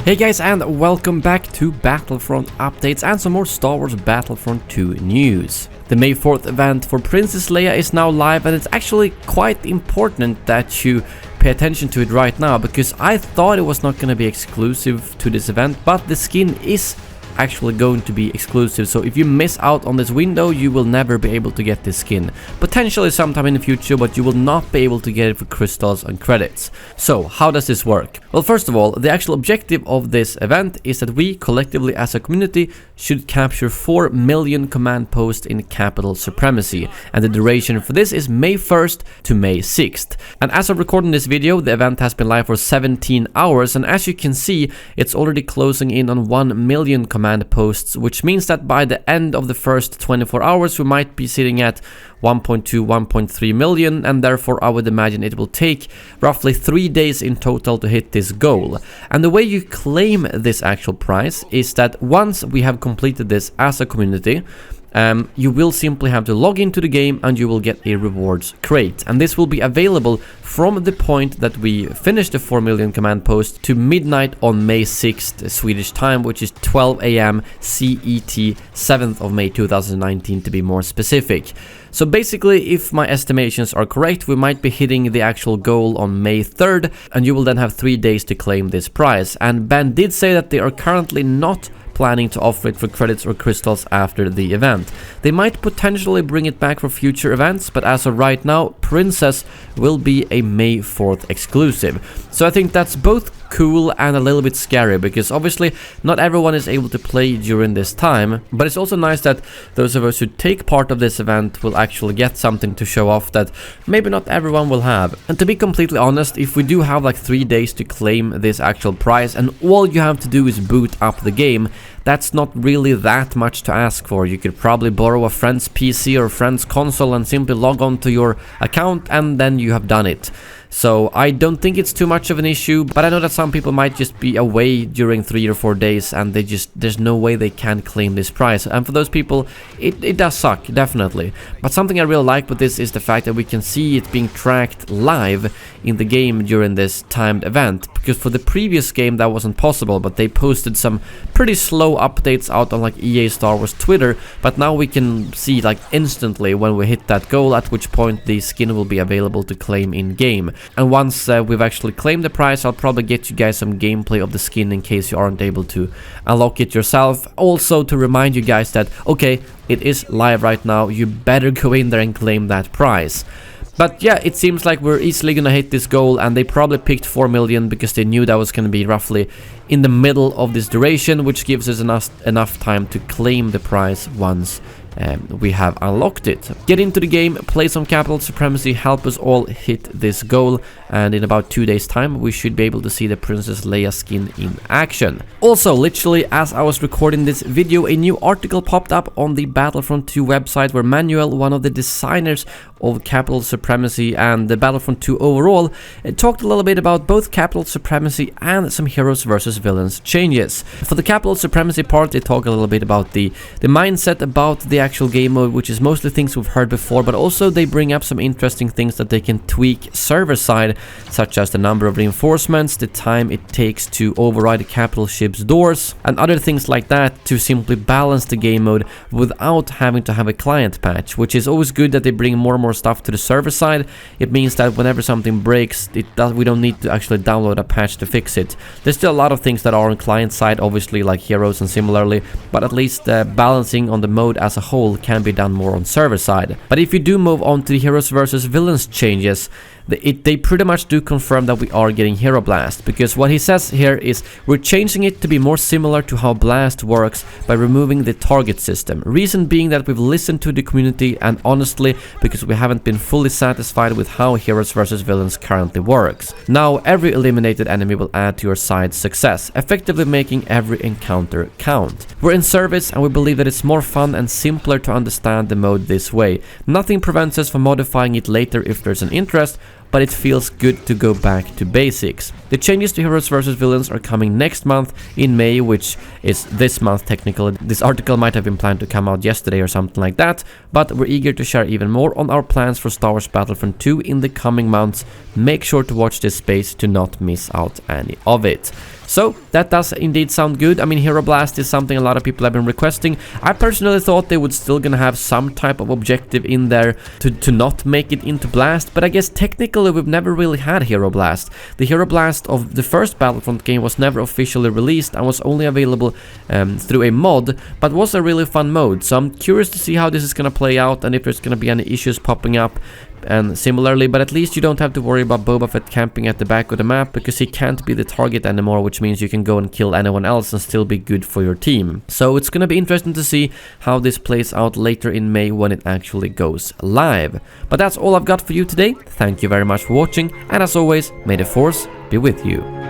Hey guys, and welcome back to Battlefront updates and some more Star Wars Battlefront 2 news. The May 4th event for Princess Leia is now live, and it's actually quite important that you pay attention to it right now, because I thought it was not going to be exclusive to this event, but the skin is actually going to be exclusive. So if you miss out on this window, you will never be able to get this skin. Potentially sometime in the future, but you will not be able to get it for crystals and credits. So how does this work? Well, first of all, the actual objective of this event is that we collectively as a community should capture 4 million command posts in capital supremacy, and the duration for this is May 1st to May 6th. And as of recording this video, the event has been live for 17 hours, and as you can see, it's already closing in on 1 million command posts, which means that by the end of the first 24 hours we might be sitting at 1.2, 1.3 million, and therefore I would imagine it will take roughly 3 days in total to hit this goal. And the way you claim this actual prize is that once we have completed this as a community, you will simply have to log into the game and you will get a rewards crate, and this will be available from the point that we finish the 4 million command post to midnight on May 6th Swedish time, which is 12 AM CET, 7th of May 2019 to be more specific. So basically, if my estimations are correct, we might be hitting the actual goal on May 3rd, and you will then have 3 days to claim this prize. And Ben did say that they are currently not planning to offer it for credits or crystals after the event. They might potentially bring it back for future events, but as of right now, Princess will be a May 4th exclusive. So I think that's both cool and a little bit scary, because obviously not everyone is able to play during this time, but it's also nice that those of us who take part of this event will actually get something to show off that maybe not everyone will have. And to be completely honest, if we do have like 3 days to claim this actual prize and all you have to do is boot up the game, that's not really that much to ask for. You could probably borrow a friend's PC or a friend's console and simply log on to your account, and then you have done it. So I don't think it's too much of an issue, but I know that some people might just be away during 3 or 4 days and there's no way they can claim this prize. And for those people, it does suck, definitely. But something I really like with this is the fact that we can see it being tracked live in the game during this timed event. Because for the previous game that wasn't possible, but they posted some pretty slow updates out on like EA Star Wars Twitter, but now we can see like instantly when we hit that goal, at which point the skin will be available to claim in game. And once we've actually claimed the prize, I'll probably get you guys some gameplay of the skin in case you aren't able to unlock it yourself. Also to remind you guys that, okay, it is live right now, you better go in there and claim that prize. But yeah, it seems like we're easily gonna hit this goal, and they probably picked 4 million because they knew that was gonna be roughly in the middle of this duration, which gives us enough time to claim the prize once we have unlocked it. Get into the game, play some capital supremacy, help us all hit this goal, and in about 2 days time we should be able to see the Princess Leia skin in action. Also, literally as I was recording this video, a new article popped up on the Battlefront 2 website where Manuel, one of the designers of capital supremacy and the Battlefront 2 overall, talked a little bit about both capital supremacy and some heroes versus villains changes. For the capital supremacy part, they talk a little bit about the mindset about the actual game mode, which is mostly things we've heard before, but also they bring up some interesting things that they can tweak server side, such as the number of reinforcements, the time it takes to override a capital ship's doors, and other things like that to simply balance the game mode without having to have a client patch, which is always good that they bring more and more stuff to the server side. It means that whenever something breaks, we don't need to actually download a patch to fix it. There's still a lot of things that are on client side, obviously, like heroes and similarly, but at least balancing on the mode as a whole can be done more on server side. But if you do move on to the heroes versus villains changes, they pretty much do confirm that we are getting Hero Blast, because what he says here is we're changing it to be more similar to how Blast works by removing the target system. Reason being that we've listened to the community, and honestly because we haven't been fully satisfied with how Heroes vs Villains currently works. Now every eliminated enemy will add to your side's success, effectively making every encounter count. We're in service and we believe that it's more fun and simpler to understand the mode this way. Nothing prevents us from modifying it later if there's an interest, but it feels good to go back to basics. The changes to Heroes vs Villains are coming next month in May, which is this month technically. This article might have been planned to come out yesterday or something like that, but we're eager to share even more on our plans for Star Wars Battlefront 2 in the coming months. Make sure to watch this space to not miss out any of it. So that does indeed sound good. I mean, Hero Blast is something a lot of people have been requesting. I personally thought they would still gonna have some type of objective in there to not make it into Blast, but I guess technically we've never really had Hero Blast. The Hero Blast of the first Battlefront game was never officially released and was only available through a mod, but was a really fun mode. So I'm curious to see how this is gonna play out and if there's gonna be any issues popping up. And similarly, but at least you don't have to worry about Boba Fett camping at the back of the map because he can't be the target anymore, which means you can go and kill anyone else and still be good for your team. So it's gonna be interesting to see how this plays out later in May when it actually goes live. But that's all I've got for you today. Thank you very much for watching, and as always, may the Force be with you.